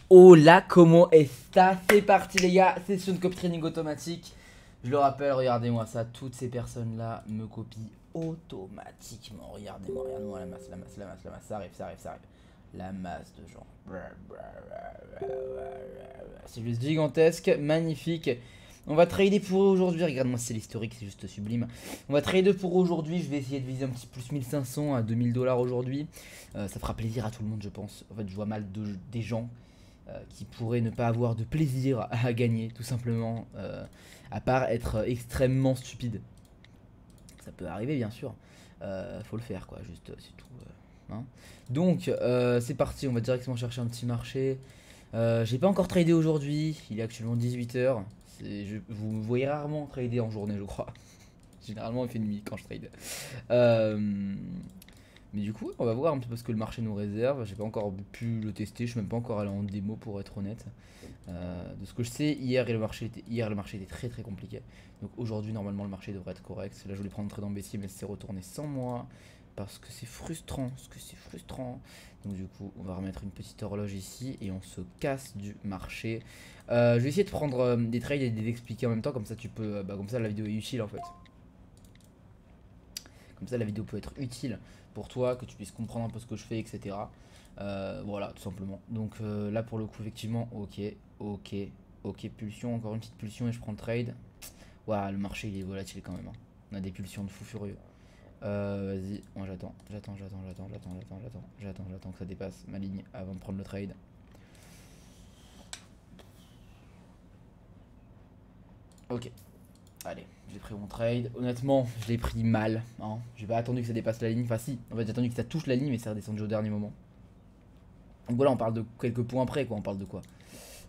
Oh là, comment est ça? C'est parti les gars, session de copy training automatique. Je le rappelle, regardez-moi ça, toutes ces personnes-là me copient automatiquement. Regardez-moi, regardez-moi la masse, la masse, la masse, la masse, ça arrive, ça arrive, ça arrive. La masse de gens. C'est juste gigantesque, magnifique. On va trader pour aujourd'hui, regarde-moi c'est l'historique, c'est juste sublime. On va trader pour aujourd'hui, je vais essayer de viser un petit plus 1500 à 2000 dollars aujourd'hui. Ça fera plaisir à tout le monde je pense. En fait je vois mal des gens qui pourraient ne pas avoir de plaisir à gagner tout simplement. À part être extrêmement stupide. Ça peut arriver bien sûr. Faut le faire quoi, juste c'est tout. Hein. Donc c'est parti, on va directement chercher un petit marché. J'ai pas encore tradé aujourd'hui, il est actuellement 18h. Vous me voyez rarement trader en journée, je crois. Généralement, il fait nuit quand je trade. Mais du coup, on va voir un petit peu ce que le marché nous réserve. J'ai pas encore pu le tester, je suis même pas encore allé en démo pour être honnête. De ce que je sais, hier le marché était très très compliqué. Donc aujourd'hui, normalement, le marché devrait être correct. Là, je voulais prendre un trade en baissier, mais c'est retourné sans moi. Parce que c'est frustrant, Donc du coup, on va remettre une petite horloge ici et on se casse du marché. Je vais essayer de prendre des trades et de les expliquer en même temps, comme ça tu peux, comme ça la vidéo est utile en fait. Comme ça la vidéo peut être utile pour toi, que tu puisses comprendre un peu ce que je fais, etc. Voilà, tout simplement. Donc là pour le coup, effectivement, ok, pulsion, encore une petite pulsion et je prends le trade. Waouh, le marché il est volatile quand même, hein. On a des pulsions de fou furieux. Vas-y, moi j'attends que ça dépasse ma ligne avant de prendre le trade. Ok, allez, j'ai pris mon trade. Honnêtement, je l'ai pris mal, hein. J'ai pas attendu que ça dépasse la ligne. Enfin si, en fait j'ai attendu que ça touche la ligne, mais c'est redescendu au dernier moment. Donc voilà, on parle de quelques points près quoi. On parle de quoi?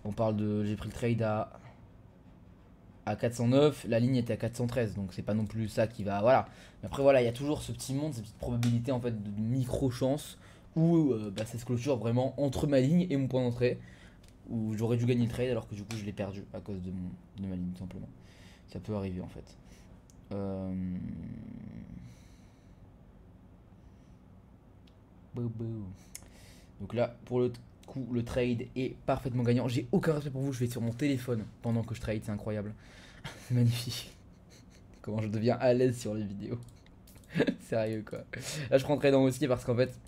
On parle de, j'ai pris le trade à 409, la ligne était à 413, donc c'est pas non plus ça qui va, voilà. Mais après voilà, il y a toujours ce petit monde, cette petite probabilité en fait de micro chance où ça se clôture vraiment entre ma ligne et mon point d'entrée, où j'aurais dû gagner le trade alors que du coup je l'ai perdu à cause de ma ligne tout simplement. Ça peut arriver en fait. Euh... Donc là, pour le coup, le trade est parfaitement gagnant. J'ai aucun respect pour vous, je vais sur mon téléphone pendant que je trade, c'est incroyable. C'est magnifique. Comment je deviens à l'aise sur les vidéos. Sérieux quoi. Là, je prends trade en haussier parce qu'en fait,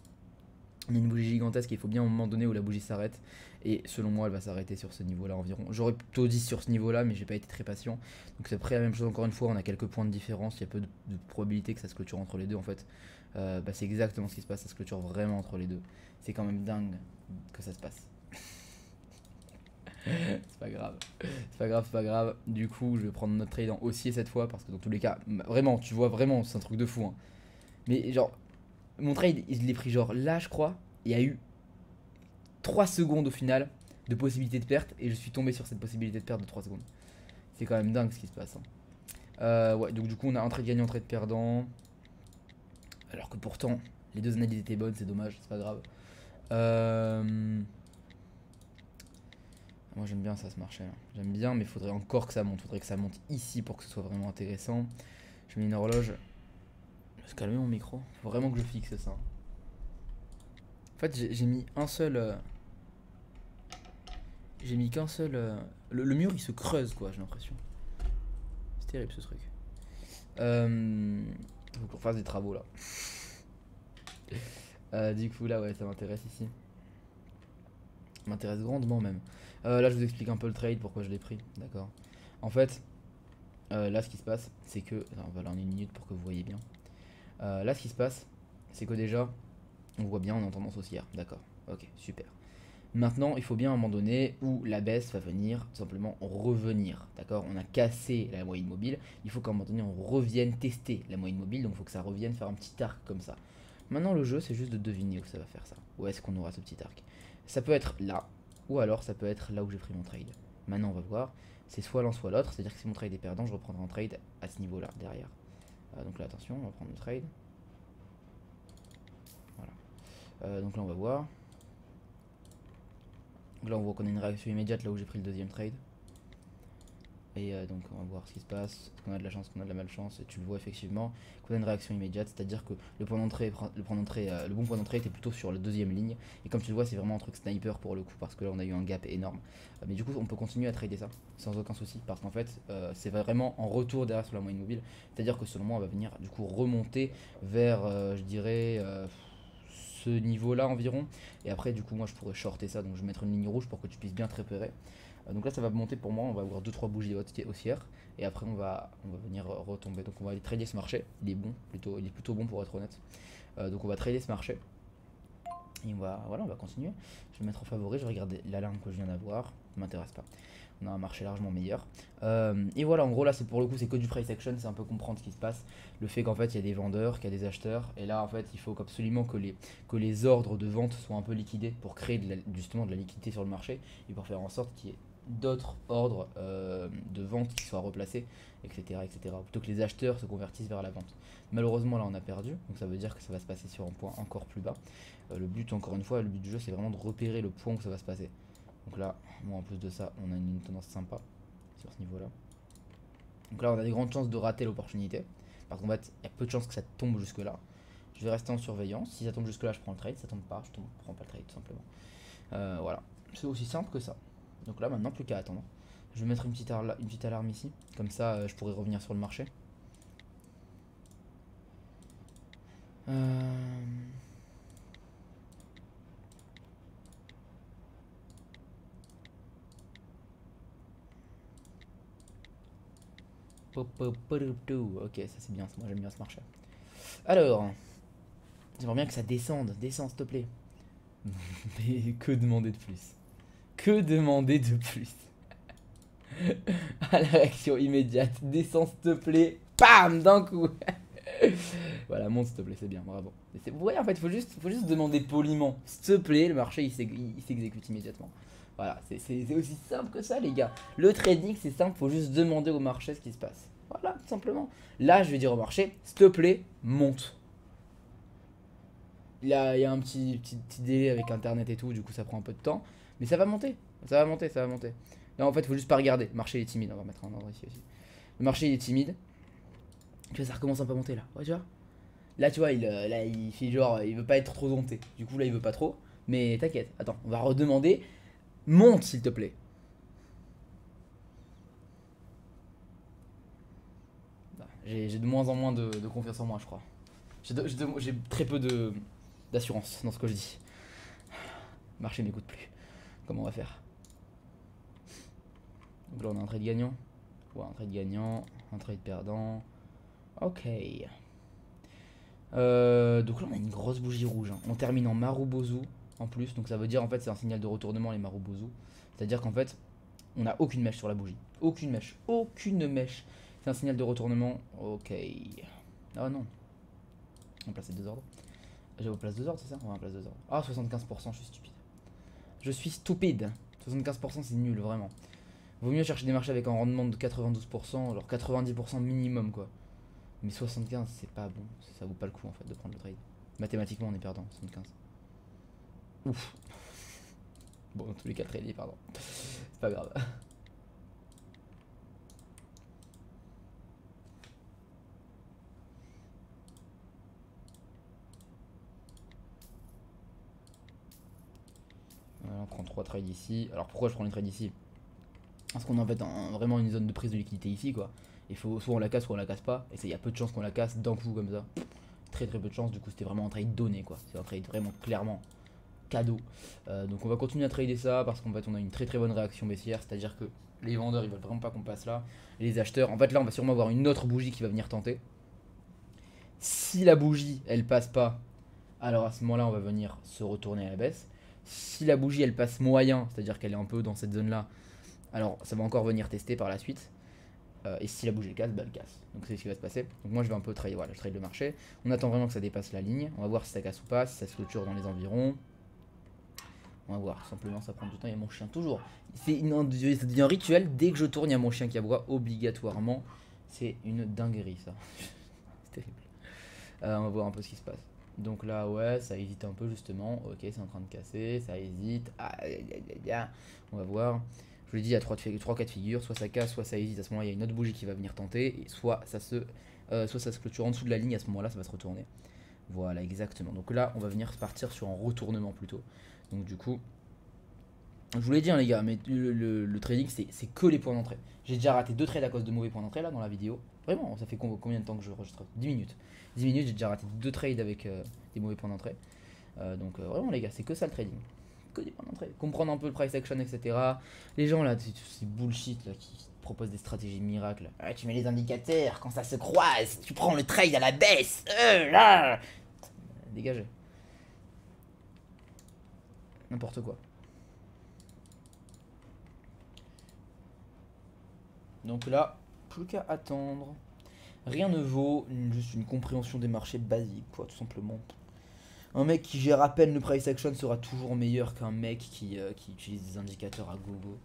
il y a une bougie gigantesque et il faut bien un moment donné où la bougie s'arrête. Et selon moi, elle va s'arrêter sur ce niveau-là environ. J'aurais plutôt dit sur ce niveau-là, mais j'ai pas été très patient. Donc c'est après la même chose encore une fois, on a quelques points de différence. Il y a peu de probabilité que ça se clôture entre les deux en fait. C'est exactement ce qui se passe, ça se clôture vraiment entre les deux. C'est quand même dingue que ça se passe. C'est pas grave. C'est pas grave. Du coup, je vais prendre notre trade en haussier cette fois parce que dans tous les cas, vraiment, tu vois, vraiment, c'est un truc de fou. Hein. Mais genre, mon trade, je l'ai pris genre là, je crois. Il y a eu 3 secondes au final de possibilité de perte et je suis tombé sur cette possibilité de perte de 3 secondes. C'est quand même dingue ce qui se passe. Hein. Ouais, donc du coup, on a un trade gagnant, un trade perdant. Alors que pourtant, les deux analyses étaient bonnes, c'est dommage, c'est pas grave. Moi j'aime bien ça ce marché là. J'aime bien mais il faudrait encore que ça monte. Faudrait que ça monte ici pour que ce soit vraiment intéressant. Je mets une horloge. Je vais calmer mon micro. Faut vraiment que je fixe ça. En fait j'ai mis un seul. J'ai mis qu'un seul. Le mur il se creuse quoi j'ai l'impression. C'est terrible ce truc. Faut qu'on fasse des travaux là. Du coup là ouais ça m'intéresse ici. Ça m'intéresse grandement même. Là je vous explique un peu le trade, pourquoi je l'ai pris. D'accord. En fait, là ce qui se passe c'est que. On va aller en une minute pour que vous voyez bien. Là ce qui se passe c'est que déjà on voit bien on est en tendance haussière. D'accord. Ok super. Maintenant, il faut bien à un moment donné où la baisse va venir tout simplement revenir. D'accord. On a cassé la moyenne mobile. Il faut qu'à un moment donné, on revienne tester la moyenne mobile. Donc, il faut que ça revienne faire un petit arc comme ça. Maintenant, le jeu, c'est juste de deviner où ça va faire ça. Où est-ce qu'on aura ce petit arc. Ça peut être là. Ou alors, ça peut être là où j'ai pris mon trade. Maintenant, on va voir. C'est soit l'un, soit l'autre. C'est-à-dire que si mon trade est perdant, je reprendrai un trade à ce niveau-là, derrière. Donc là, attention, on va prendre le trade. Voilà. Donc là, on va voir. Là on voit qu'on a une réaction immédiate là où j'ai pris le deuxième trade. Et donc on va voir ce qui se passe, est-ce qu'on a de la chance, est-ce qu'on a de la malchance, et tu le vois effectivement qu'on a une réaction immédiate, c'est-à-dire que le bon point d'entrée était plutôt sur la deuxième ligne, et comme tu le vois c'est vraiment un truc sniper pour le coup, parce que là on a eu un gap énorme. Mais du coup on peut continuer à trader ça, sans aucun souci, parce qu'en fait c'est vraiment en retour derrière sur la moyenne mobile, c'est-à-dire que selon moi on va venir du coup remonter vers, je dirais, ce niveau là environ, et après du coup moi je pourrais shorter ça, donc je vais mettre une ligne rouge pour que tu puisses bien te repérer. Donc là ça va monter pour moi, on va avoir 2-3 bougies haussières et après on va venir retomber. Donc on va aller trader ce marché, il est plutôt bon pour être honnête. Donc on va trader ce marché et voilà, on va continuer. Je vais mettre en favori, je vais regarder l'alarme que je viens d'avoir, ça m'intéresse pas. On a un marché largement meilleur. Et voilà, en gros là c'est pour le coup c'est que du price action, c'est un peu comprendre ce qui se passe. Le fait qu'en fait il y a des vendeurs, qu'il y a des acheteurs. Et là en fait il faut absolument que les ordres de vente soient un peu liquidés pour créer justement de la liquidité sur le marché. Et pour faire en sorte qu'il y ait d'autres ordres de vente qui soient replacés, etc., etc. Plutôt que les acheteurs se convertissent vers la vente. Malheureusement là on a perdu, donc ça veut dire que ça va se passer sur un point encore plus bas. Le but encore une fois, le but du jeu c'est vraiment de repérer le point où ça va se passer. Donc là, moi en plus de ça, on a une tendance sympa sur ce niveau là. Donc là on a des grandes chances de rater l'opportunité. Par contre il y a peu de chances que ça tombe jusque là. Je vais rester en surveillance, si ça tombe jusque là je prends le trade, si ça tombe pas, je prends pas le trade tout simplement. Voilà, c'est aussi simple que ça. Donc là maintenant plus qu'à attendre. Je vais mettre une petite alarme ici, comme ça je pourrai revenir sur le marché. Ok, ça c'est bien, moi j'aime bien ce marché. Alors, j'aimerais bien que ça descende, descend s'il te plaît. Mais que demander de plus? Que demander de plus? À la réaction immédiate, descends s'il te plaît, bam, d'un coup. Voilà, monte s'il te plaît, c'est bien, bravo. Ouais, en fait, faut juste demander poliment. S'il te plaît, le marché il s'exécute immédiatement. Voilà, c'est aussi simple que ça, les gars. Le trading, c'est simple, faut juste demander au marché ce qui se passe. Voilà, tout simplement. Là, je vais dire au marché, s'il te plaît, monte. Il y a un petit délai avec internet et tout, du coup ça prend un peu de temps. Mais ça va monter, ça va monter, ça va monter. Là en fait, faut juste pas regarder. Le marché est timide, on va mettre un ordre ici aussi. Le marché il est timide. Tu vois, ça recommence un peu à monter là. Ouais, tu vois. Là, tu vois, là, il fait genre, il veut pas être trop dompté. Du coup, là, il veut pas trop. Mais t'inquiète, attends, on va redemander. Monte s'il te plaît. J'ai de moins en moins de confiance en moi, je crois. J'ai très peu d'assurance dans ce que je dis. Le marché m'écoute plus. Comment on va faire? Donc là on a un trade gagnant. Ouais, un trade gagnant, un trade perdant. Ok. Donc là on a une grosse bougie rouge, hein. On termine en Marubozu en plus. Donc ça veut dire en fait c'est un signal de retournement les Marubozu. C'est-à-dire qu'en fait on n'a aucune mèche sur la bougie. Aucune mèche. Aucune mèche. C'est un signal de retournement. Ok. Ah non. On place 2 ordres. J'ai place 2 ordres, c'est ça? Ouais, on place 2 ordres. Ah, 75%, je suis stupide. Je suis stupide. 75% c'est nul, vraiment. Vaut mieux chercher des marchés avec un rendement de 92%, genre 90% minimum quoi. Mais 75 c'est pas bon, ça vaut pas le coup en fait de prendre le trade. Mathématiquement on est perdant, 75. Ouf. Bon dans tous les cas le trade est pardon. C'est pas grave. Voilà, on prend 3 trades ici. Alors pourquoi je prends les trades ici? Parce qu'on a en fait vraiment une zone de prise de liquidité ici quoi. Il faut soit on la casse soit on la casse pas. Et il y a peu de chances qu'on la casse d'un coup comme ça. Très très peu de chance, du coup c'était vraiment un trade donné quoi. C'est un trade vraiment clairement cadeau. Donc on va continuer à trader ça parce qu'en fait on a une très très bonne réaction baissière, c'est-à-dire que les vendeurs ils veulent vraiment pas qu'on passe là. Les acheteurs, en fait là on va sûrement avoir une autre bougie qui va venir tenter. Si la bougie elle passe pas, alors à ce moment là on va venir se retourner à la baisse. Si la bougie elle passe moyen, c'est-à-dire qu'elle est un peu dans cette zone là, alors ça va encore venir tester par la suite. Et si la bougie elle casse, bah elle casse. Donc c'est ce qui va se passer. Donc moi je vais un peu trade, voilà, je trade le marché. On attend vraiment que ça dépasse la ligne. On va voir si ça casse ou pas, si ça se clôture dans les environs. On va voir, simplement ça prend du temps, il y a mon chien toujours. Ça devient un rituel, dès que je tourne, il y a mon chien qui aboie obligatoirement. C'est une dinguerie ça. C'est terrible. On va voir un peu ce qui se passe. Donc là ouais, ça hésite un peu justement. Ok, c'est en train de casser, ça hésite. On va voir. Je vous l'ai dit, il y a 3 cas de figure, soit ça casse, soit ça hésite, à ce moment-là il y a une autre bougie qui va venir tenter, et soit ça se clôture en dessous de la ligne, à ce moment-là ça va se retourner. Voilà, exactement. Donc là on va venir partir sur un retournement plutôt. Donc du coup, je vous l'ai dit, hein, les gars, mais le trading c'est que les points d'entrée. J'ai déjà raté 2 trades à cause de mauvais points d'entrée là dans la vidéo. Vraiment, ça fait combien de temps que je enregistre? 10 minutes. 10 minutes, j'ai déjà raté 2 trades avec des mauvais points d'entrée. Donc vraiment les gars, c'est que ça le trading. Que des points d'entrée. Comprendre un peu le price action, etc. Les gens là, c'est bullshit là, qui proposent des stratégies miracles. Ah, tu mets les indicateurs, quand ça se croise, tu prends le trade à la baisse. Là. Dégagez. N'importe quoi. Donc là, plus qu'à attendre. Rien ne vaut juste une compréhension des marchés basique, quoi, tout simplement. Un mec qui gère à peine le price action sera toujours meilleur qu'un mec qui utilise des indicateurs à gogo.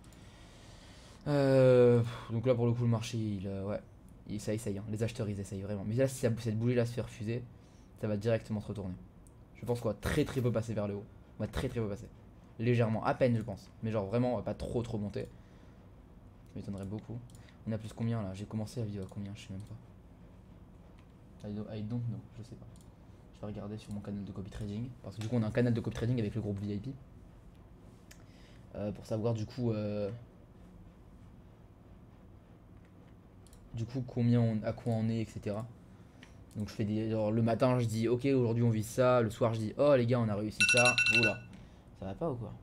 Donc là, pour le coup, le marché, ça essaye. Hein. Les acheteurs, ils essayent vraiment. Mais là, si cette bougie là se fait refuser, ça va directement se retourner. Je pense qu'on va très peu passer vers le haut. On va très peu passer. Légèrement, à peine, je pense. Mais genre vraiment, on va pas trop monter. Ça m'étonnerait beaucoup. On a plus combien là? J'ai commencé à vivre à combien? Je sais même pas. I don't know, je sais pas. Je vais regarder sur mon canal de copy trading. Parce que du coup, on a un canal de copy trading avec le groupe VIP. Pour savoir du coup à quoi on est, etc. Donc je fais genre, le matin je dis ok aujourd'hui on vise ça, le soir je dis oh les gars on a réussi ça, oula, ça va pas ou quoi?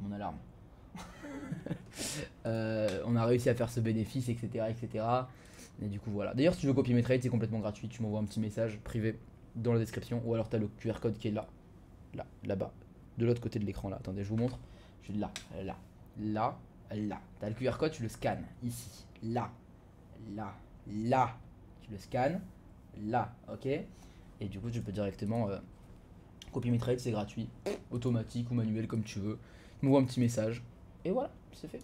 Mon alarme. On a réussi à faire ce bénéfice, etc. etc. Et du coup voilà. D'ailleurs si tu veux copier mes trades c'est complètement gratuit, tu m'envoies un petit message privé dans la description ou alors tu as le QR code qui est là-bas, de l'autre côté de l'écran là. Attendez je vous montre, je suis là. T'as le QR code, tu le scannes ici, là. Tu le scannes, là, ok. Et du coup, tu peux directement copier mes trades, c'est gratuit, automatique ou manuel comme tu veux. Tu m'envoies un petit message et voilà, c'est fait.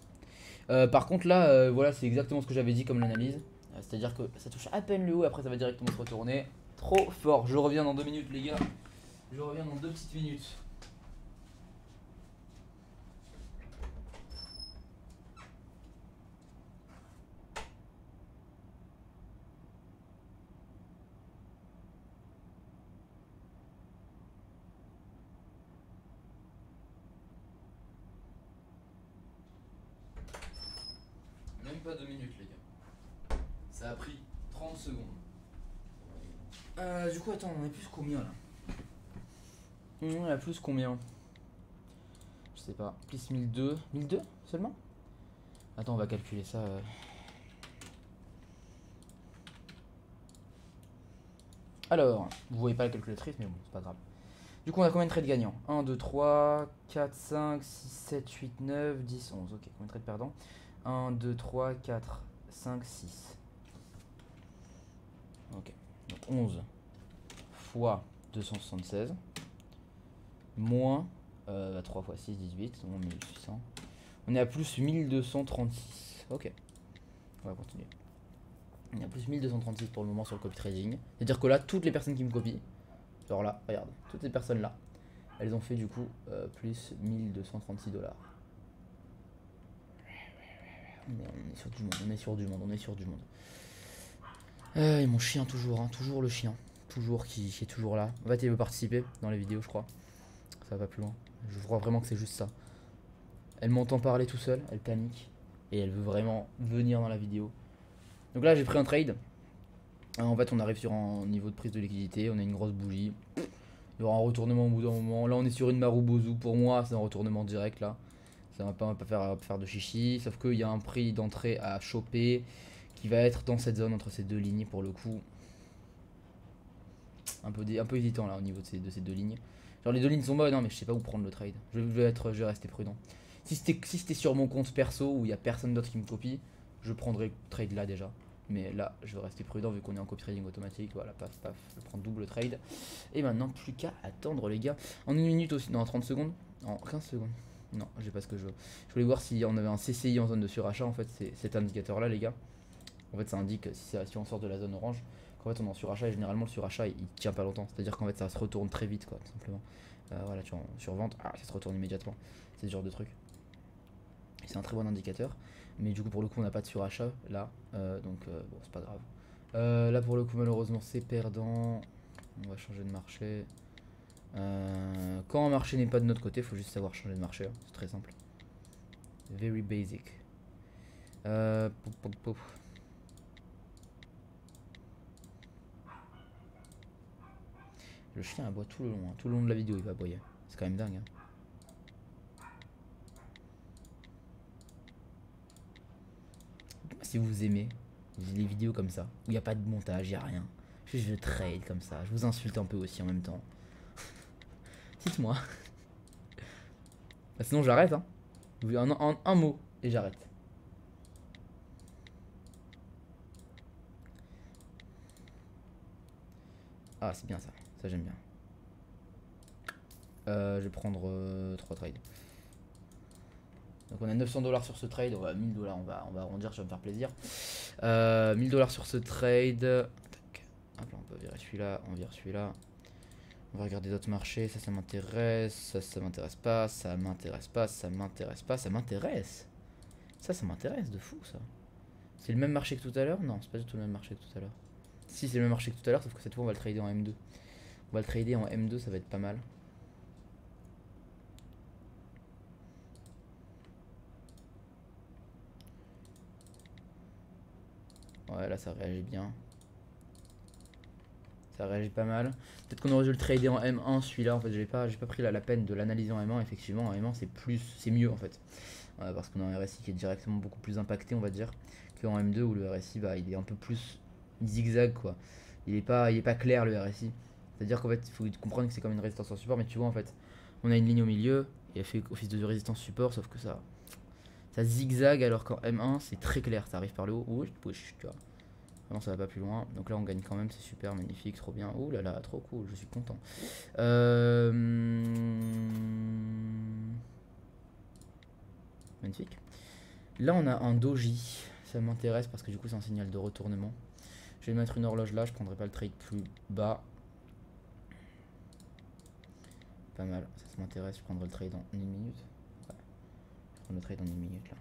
Par contre, là, voilà, c'est exactement ce que j'avais dit comme l'analyse. C'est-à-dire que ça touche à peine le haut, après ça va directement se retourner. Trop fort. Je reviens dans 2 minutes, les gars. Je reviens dans 2 petites minutes. Même pas 2 minutes, les gars. Ça a pris 30 secondes. Du coup, attends, on est plus combien là? On a plus combien? Je sais pas. Plus 1002. 1002 seulement? Attends, on va calculer ça. Alors, vous voyez pas la calculatrice, mais bon, c'est pas grave. Du coup, on a combien de trades gagnants? 1, 2, 3, 4, 5, 6, 7, 8, 9, 10, 11. Ok, combien de trades perdants? 1, 2, 3, 4, 5, 6. Ok, donc 11 fois 276 moins 3 fois 6, 18, moins 1800. On est à plus 1236. Ok, on va continuer. On est à plus 1236 pour le moment sur le copy trading. C'est-à-dire que là, toutes les personnes qui me copient, genre là, regarde, toutes ces personnes là, elles ont fait du coup plus 1236 $. On est sur du monde, on est sur du monde. Et mon chien toujours, hein, toujours le chien. Toujours qui est toujours là. En fait il veut participer dans les vidéos je crois. Ça va pas plus loin. Je crois vraiment que c'est juste ça. Elle m'entend parler tout seul, elle panique. Et elle veut vraiment venir dans la vidéo. Donc là j'ai pris un trade. En fait on arrive sur un niveau de prise de liquidité, on a une grosse bougie. Il y aura un retournement au bout d'un moment. Là on est sur une Marubozu, pour moi c'est un retournement direct là. Ça va pas faire de chichi. Sauf qu'il y a un prix d'entrée à choper qui va être dans cette zone entre ces deux lignes pour le coup. Un peu hésitant là au niveau de ces deux lignes. Genre les deux lignes sont bonnes, hein, mais je sais pas où prendre le trade. Je vais rester prudent. Si c'était sur mon compte perso où il y a personne d'autre qui me copie, je prendrais le trade là déjà. Mais là, je vais rester prudent vu qu'on est en copy trading automatique. Voilà, paf, paf, je prends double trade. Et maintenant, plus qu'à attendre, les gars. En 1 minute aussi, non, en 30 secondes. En 15 secondes. Non, j'ai pas ce que je veux. Je voulais voir si on avait un CCI en zone de surachat. En fait, c'est cet indicateur là, les gars. En fait, ça indique si on sort de la zone orange. Qu'en fait, on est en surachat et généralement, le surachat il tient pas longtemps. C'est-à-dire qu'en fait, ça se retourne très vite, quoi, tout simplement. Voilà, tu vois, en survente, ça se retourne immédiatement. C'est ce genre de truc. c'est un très bon indicateur. Mais du coup, pour le coup, on n'a pas de surachat là, donc bon, c'est pas grave. Là, pour le coup, malheureusement, c'est perdant. On va changer de marché. Quand un marché n'est pas de notre côté, il faut juste savoir changer de marché, hein. C'est très simple. Very basic. Pouf, pouf, pouf. Le chien aboie tout le long, hein. Tout le long de la vidéo il va aboyer. C'est quand même dingue, hein. Si vous aimez les vidéos comme ça, où il n'y a pas de montage, il n'y a rien. Juste je trade comme ça, je vous insulte un peu aussi en même temps. Dites-moi. Bah, sinon j'arrête, hein. Un mot et j'arrête. Ah c'est bien ça, ça j'aime bien. Je vais prendre 3 trades. Donc on a 900 $ sur ce trade, on va 1000 $, on va arrondir, ça va me faire plaisir. 1000 $ sur ce trade. Tac. Hop là, on peut virer celui-là, on vire celui-là. On va regarder d'autres marchés, ça m'intéresse, ça m'intéresse pas, ça m'intéresse pas, ça m'intéresse pas, ça m'intéresse. Ça m'intéresse de fou ça. C'est le même marché que tout à l'heure? Non, c'est pas du tout le même marché que tout à l'heure. Si, c'est le même marché que tout à l'heure, sauf que cette fois on va le trader en M2. On va le trader en M2, ça va être pas mal. Ouais, là ça réagit bien. Ça réagit pas mal. Peut-être qu'on aurait dû le trader en M1 celui-là. En fait, j'ai pas pris la peine de l'analyser en M1. Effectivement, en M1 c'est mieux en fait. Parce qu'on a un RSI qui est directement beaucoup plus impacté, on va dire, qu'en M2 où le RSI bah, il est un peu plus zigzag quoi. Il est pas clair le RSI. C'est-à-dire qu'en fait, il faut comprendre que c'est comme une résistance en support, mais tu vois en fait, on a une ligne au milieu et elle fait office de résistance support, sauf que ça zigzag alors qu'en M1 c'est très clair, ça arrive par le haut. Ouh, tu vois. Non, ça va pas plus loin. Donc là, on gagne quand même. C'est super, magnifique, trop bien. Oh là là, trop cool. Je suis content. Magnifique. Là, on a un doji. Ça m'intéresse parce que du coup, c'est un signal de retournement. Je vais mettre une horloge là. Je prendrai pas le trade plus bas. Pas mal. Ça m'intéresse. Je prendrai le trade en 1 minute. Ouais. Je prends le trade en 1 minute là.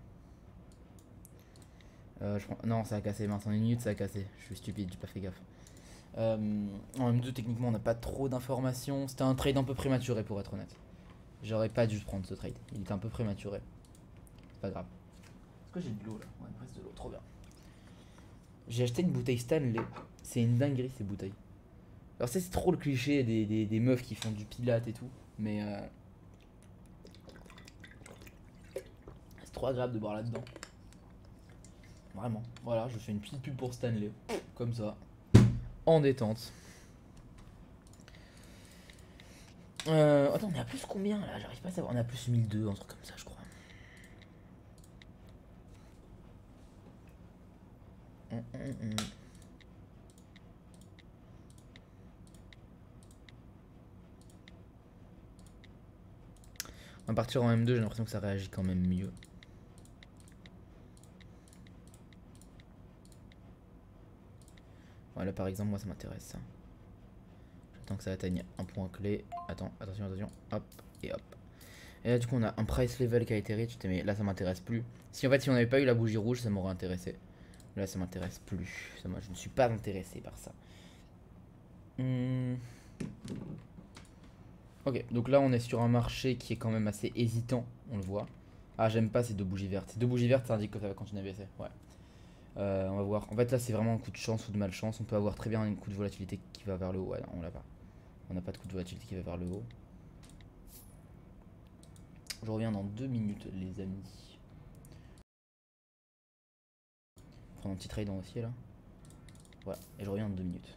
Non, ça a cassé. Mince, en 1 minute, ça a cassé. Je suis stupide, j'ai pas fait gaffe. En M2 techniquement on n'a pas trop d'informations. C'était un trade un peu prématuré pour être honnête. J'aurais pas dû prendre ce trade. Il était un peu prématuré. C'est pas grave. Est-ce que j'ai de l'eau là? Ouais, il me reste de l'eau, trop bien. J'ai acheté une bouteille Stanley. C'est une dinguerie ces bouteilles. Alors c'est trop le cliché des meufs qui font du pilate et tout. Mais c'est trop agréable de boire là-dedans. Vraiment. Voilà, je fais une petite pub pour Stanley. Comme ça. En détente. Attends, on est à plus combien là? J'arrive pas à savoir. On est à plus 1002, un truc comme ça, je crois. On va partir en M2, j'ai l'impression que ça réagit quand même mieux. Voilà, par exemple, moi ça m'intéresse ça. J'attends que ça atteigne un point clé. Attends, attention, attention. Hop, et hop. Et là, du coup, on a un price level qui a été reached, mais là ça m'intéresse plus. Si en fait, si on n'avait pas eu la bougie rouge, ça m'aurait intéressé. Là, ça m'intéresse plus. Ça, moi, je ne suis pas intéressé par ça. Ok, donc là, on est sur un marché qui est quand même assez hésitant, on le voit. Ah, j'aime pas ces deux bougies vertes. Ces deux bougies vertes, ça indique que ça va continuer à baisser. Ouais. On va voir. En fait, là, c'est vraiment un coup de chance ou de malchance. On peut avoir très bien un coup de volatilité qui va vers le haut. Ouais, non, on l'a pas. On n'a pas de coup de volatilité qui va vers le haut. Je reviens dans 2 minutes, les amis. Prendre un petit trade en haussier là. Voilà, et je reviens dans 2 minutes.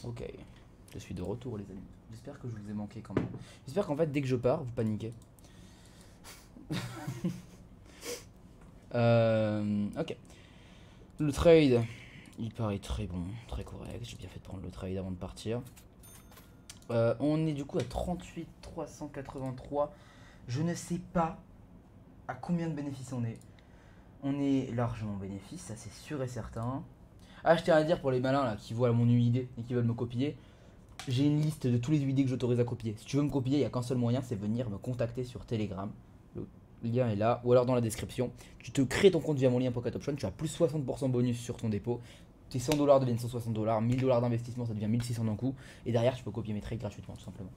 Ok. Je suis de retour les amis. J'espère que je vous ai manqué quand même. J'espère qu'en fait dès que je pars, vous paniquez. Ok. Le trade, il paraît très bon, très correct. J'ai bien fait de prendre le trade avant de partir. On est du coup à 38 383. Je ne sais pas à combien de bénéfices on est. On est largement bénéfice, ça c'est sûr et certain. Ah, je tiens à dire pour les malins là qui voient mon UID et qui veulent me copier, j'ai une liste de tous les UID que j'autorise à copier. Si tu veux me copier, il n'y a qu'un seul moyen, c'est venir me contacter sur Telegram. Le lien est là, ou alors dans la description. Tu te crées ton compte via mon lien Pocket Option, tu as plus 60% bonus sur ton dépôt. Tes 100$ deviennent 160$, 1000$ d'investissement ça devient 1600 d'un coup. Et derrière, tu peux copier mes trades gratuitement, tout simplement.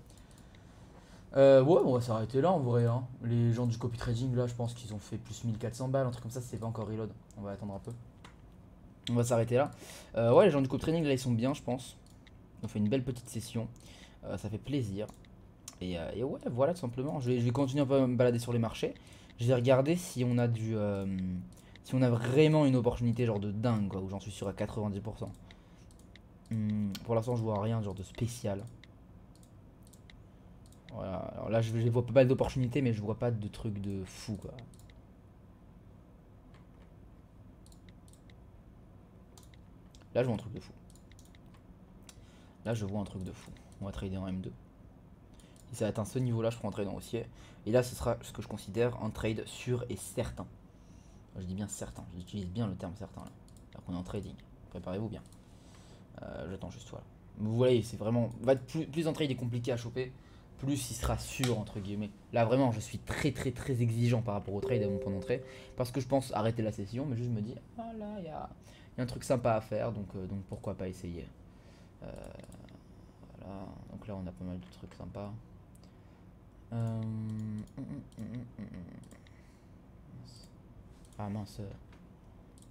Ouais, on va s'arrêter là en vrai. Hein. Les gens du copy trading, là, je pense qu'ils ont fait plus 1400 balles, un truc comme ça, c'est pas encore reload. On va attendre un peu. On va s'arrêter là. Ouais, les gens du copy trading, là, ils sont bien, je pense. On fait une belle petite session. Ça fait plaisir. Et ouais, voilà, tout simplement. Je vais continuer un peu à me balader sur les marchés. Je vais regarder si on a du. Si on a vraiment une opportunité, genre de dingue, quoi, où j'en suis sûr à 90%. Pour l'instant, je vois rien, genre de spécial. Voilà, alors là je vois pas mal d'opportunités mais je vois pas de trucs de fou quoi. Là je vois un truc de fou. Là je vois un truc de fou. On va trader en M2. Si ça atteint ce niveau là je prends un trade en haussier. Et là ce sera ce que je considère un trade sûr et certain. Je dis bien certain, j'utilise bien le terme certain là. Alors qu'on est en trading. Préparez-vous bien. J'attends juste voilà. Vous voyez c'est vraiment. Plus un trade est compliqué à choper, plus il sera sûr entre guillemets. Là vraiment je suis très exigeant par rapport au trade à mon point d'entrée. Parce que je pense arrêter la session, mais juste me dire ah là il y a un truc sympa à faire donc pourquoi pas essayer. Euh, voilà. Donc là on a pas mal de trucs sympas. Ah mince.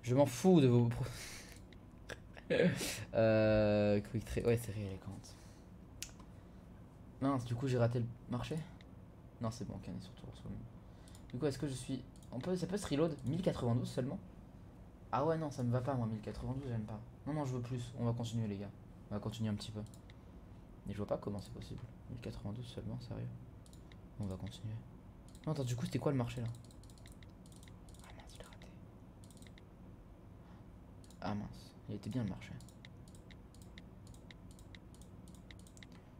Je m'en fous de vos. Quick trade. Ouais c'est réel compte. Mince du coup j'ai raté le marché. Non c'est bon, on est sur tour. Du coup est-ce que je suis. Ça peut se reload 1092 seulement. Ah ouais non ça me va pas moi 1092 j'aime pas. Non je veux plus, on va continuer les gars. On va continuer un petit peu. Mais je vois pas comment c'est possible. 1092 seulement, sérieux. On va continuer. Non attends du coup c'était quoi le marché là? Ah mince il a raté. Ah mince, il était bien le marché.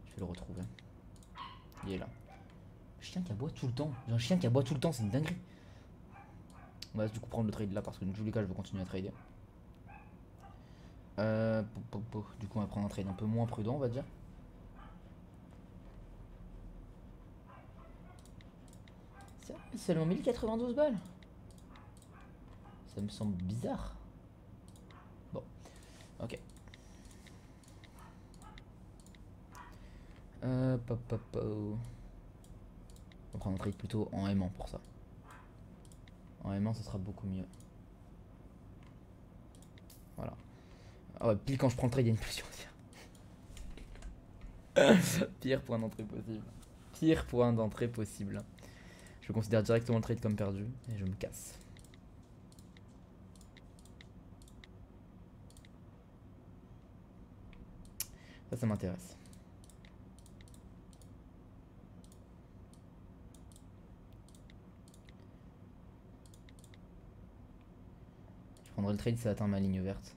Je vais le retrouver. Il est là. Chien qui aboie tout le temps. J'ai un chien qui aboie tout le temps, c'est une dinguerie. On va du coup prendre le trade là parce que dans tous les cas je veux continuer à trader. Du coup on va prendre un trade un peu moins prudent on va dire. C'est seulement 1092 balles. Ça me semble bizarre. Bon, ok. On va prendre un trade plutôt en aimant pour ça. En aimant ça sera beaucoup mieux. Voilà. Ah ouais, pile quand je prends le trade, il y a une pression aussi. Pire point d'entrée possible. Pire point d'entrée possible. Je considère directement le trade comme perdu et je me casse. Ça m'intéresse. Je prendrai le trade si ça atteint ma ligne verte.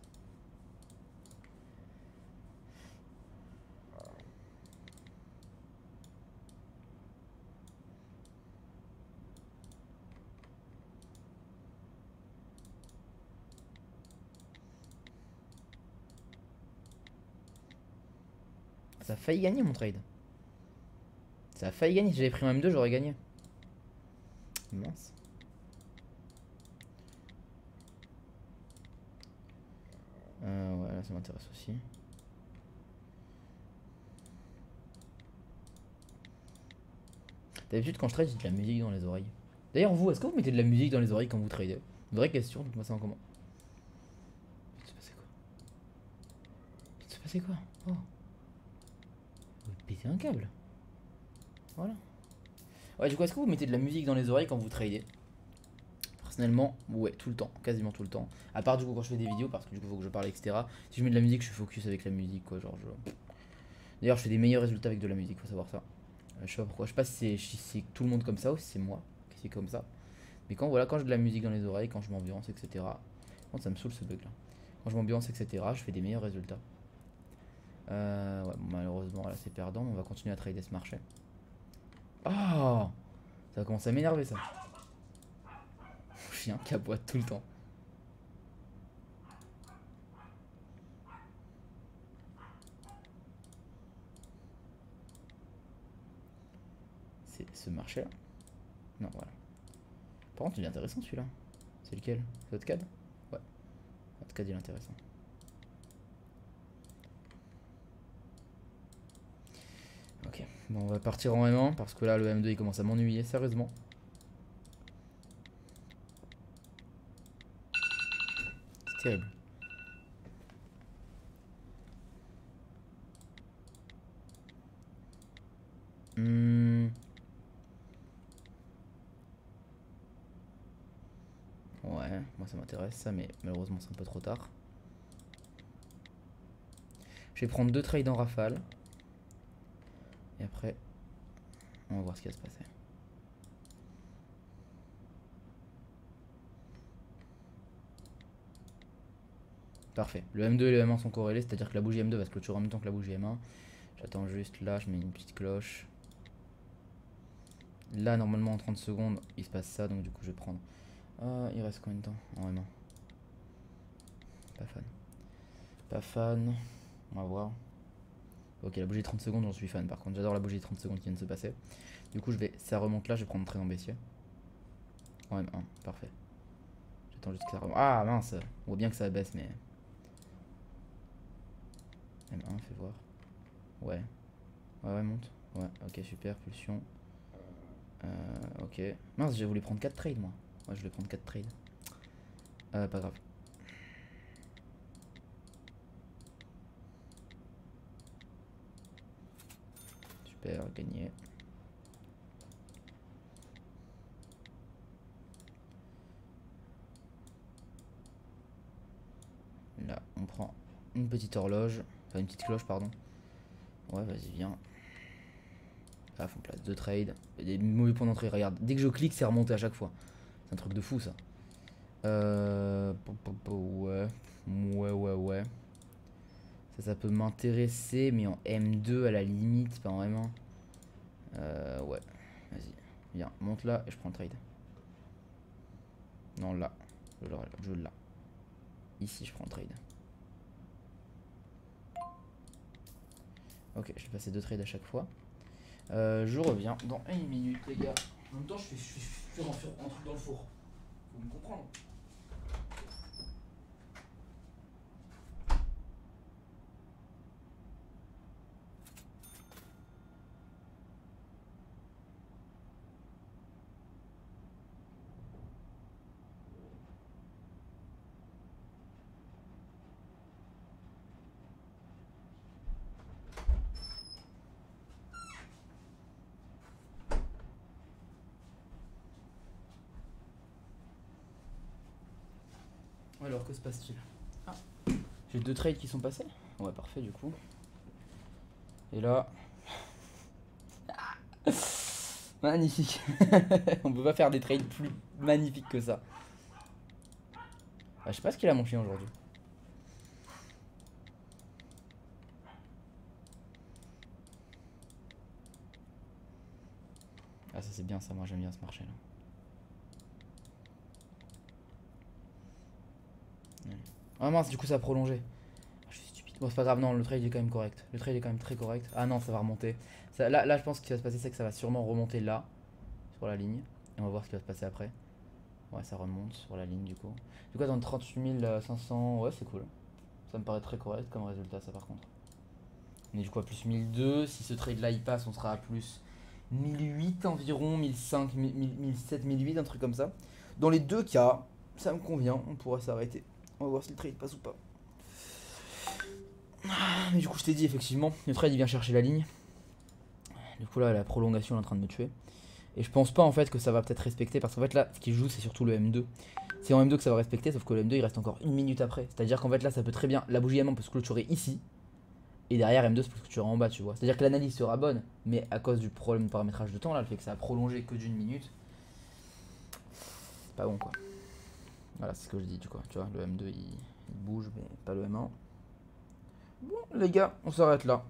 Ça a failli gagner mon trade. Ça a failli gagner. Si j'avais pris un M2, j'aurais gagné. Mince. Ouais, là, ça m'intéresse aussi. D'habitude, quand je trade, j'ai de la musique dans les oreilles. D'ailleurs, vous, est-ce que vous mettez de la musique dans les oreilles quand vous tradez? Vraie question, dites-moi ça en comment. Il s'est passé quoi? Il s'est passé quoi? Oh. Vous pétez un câble. Voilà. Ouais, du coup, est-ce que vous mettez de la musique dans les oreilles quand vous tradez? Personnellement, ouais, tout le temps, quasiment tout le temps. À part du coup quand je fais des vidéos, parce que du coup faut que je parle, etc. Si je mets de la musique, je suis focus avec la musique, quoi. Genre, D'ailleurs, je fais des meilleurs résultats avec de la musique, faut savoir ça. Je sais pas pourquoi. Je sais pas si c'est tout le monde comme ça ou si c'est moi qui est comme ça. Mais quand voilà, quand j'ai de la musique dans les oreilles, quand je m'ambiance, etc. Bon, ça me saoule ce bug là. Quand je m'ambiance, etc. Je fais des meilleurs résultats. Ouais, bon, malheureusement, là c'est perdant, mais on va continuer à trader ce marché. Oh, ça va commencer à m'énerver ça. Chien qui aboie tout le temps. C'est ce marché là. Non, voilà. Par contre, il est intéressant celui-là. C'est lequel? C'est Hotcad? Ouais, Hotcad il est intéressant. Ok, bon, on va partir en M1 parce que là le M2 il commence à m'ennuyer sérieusement. C'est terrible. Ouais, moi ça m'intéresse ça, mais malheureusement c'est un peu trop tard. Je vais prendre 2 trades en rafale. Et après, on va voir ce qui va se passer. Parfait. Le M2 et le M1 sont corrélés, c'est-à-dire que la bougie M2 va se clôturer en même temps que la bougie M1. J'attends juste là, je mets une petite cloche. Là, normalement, en 30 secondes, il se passe ça, donc du coup, je vais prendre. Il reste combien de temps en M1? Pas fan. Pas fan. On va voir. Ok, la bougie 30 secondes, j'en suis fan. Par contre, j'adore la bougie 30 secondes qui vient de se passer. Du coup, ça remonte là, je vais prendre très en baissier. En M1, parfait. J'attends juste que ça remonte. Ah mince, on voit bien que ça baisse, mais. M1, fais voir. Ouais. Ouais, monte. Ouais, ok, super, pulsion. Ok. Mince, j'ai voulu prendre 4 trades, moi. Ouais, je vais prendre 4 trades. Pas grave. Super, gagné. Là, on prend une petite horloge. Enfin, une petite cloche, pardon. Ouais, vas-y, viens. Paf, on place 2 trades. Il y a des mauvais points d'entrée, regarde. Dès que je clique, c'est remonté à chaque fois. C'est un truc de fou, ça. Ouais. Ouais. Ça peut m'intéresser, mais en M2 à la limite, pas en M1. Ouais. Vas-y. Viens, monte là et je prends le trade. Non, là. Je là. Ici, je prends le trade. Ok, je vais passer 2 trades à chaque fois. Je reviens dans 1 minute, les gars. En même temps, je fais un truc dans le four. Faut me comprendre. Alors, que se passe-t-il? J'ai 2 trades qui sont passés. Ouais, parfait, du coup. Et là... Magnifique. On peut pas faire des trades plus magnifiques que ça. Je sais pas ce qu'il a mon chien aujourd'hui. Ah, ça c'est bien ça, moi j'aime bien ce marché là. Ah mince, du coup ça a prolongé. Je suis stupide. Bon, c'est pas grave, non, le trade est quand même correct. Le trade est quand même très correct. Ah non, ça va remonter. Là, je pense que ce qui va se passer, c'est que ça va sûrement remonter là, sur la ligne. Et on va voir ce qui va se passer après. Ouais, ça remonte sur la ligne du coup. Du coup, dans 38 500, ouais, c'est cool. Ça me paraît très correct comme résultat, ça par contre. On est du coup à plus 1002. Si ce trade là il passe, on sera à plus 1008 environ, 1005, 1007, 1008, un truc comme ça. Dans les deux cas, ça me convient, on pourra s'arrêter. On va voir si le trade passe ou pas. Mais du coup, je t'ai dit, effectivement, le trade il vient chercher la ligne. Du coup, là, la prolongation est en train de me tuer. Et je pense pas en fait que ça va peut-être respecter, parce qu'en fait, là, ce qui joue, c'est surtout le M2. C'est en M2 que ça va respecter, sauf que le M2 il reste encore 1 minute après. C'est-à-dire qu'en fait, là, ça peut très bien. La bougie M1 peut se clôturer ici. Et derrière M2 c'est parce que tu es en bas, tu vois. C'est-à-dire que l'analyse sera bonne, mais à cause du problème de paramétrage de temps, là, le fait que ça a prolongé que d'une minute, c'est pas bon quoi. Voilà, c'est ce que je dis, tu vois, le M2 il bouge, mais pas le M1. Bon, les gars, on s'arrête là.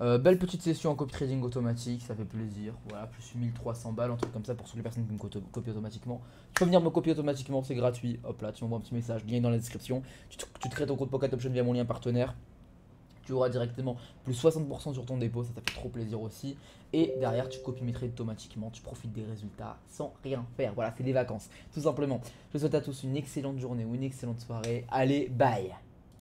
Belle petite session en copy trading automatique, ça fait plaisir. Voilà, plus 1300 balles, un truc comme ça pour toutes les personnes qui me copient automatiquement. Tu peux venir me copier automatiquement, c'est gratuit. Hop là, tu m'envoies un petit message, lien est dans la description. Tu te crées ton compte Pocket Option via mon lien partenaire. Tu auras directement plus 60% sur ton dépôt, ça fait trop plaisir aussi. Et derrière, tu copies mes trades automatiquement, tu profites des résultats sans rien faire. Voilà, c'est des vacances, tout simplement. Je vous souhaite à tous une excellente journée ou une excellente soirée. Allez, bye!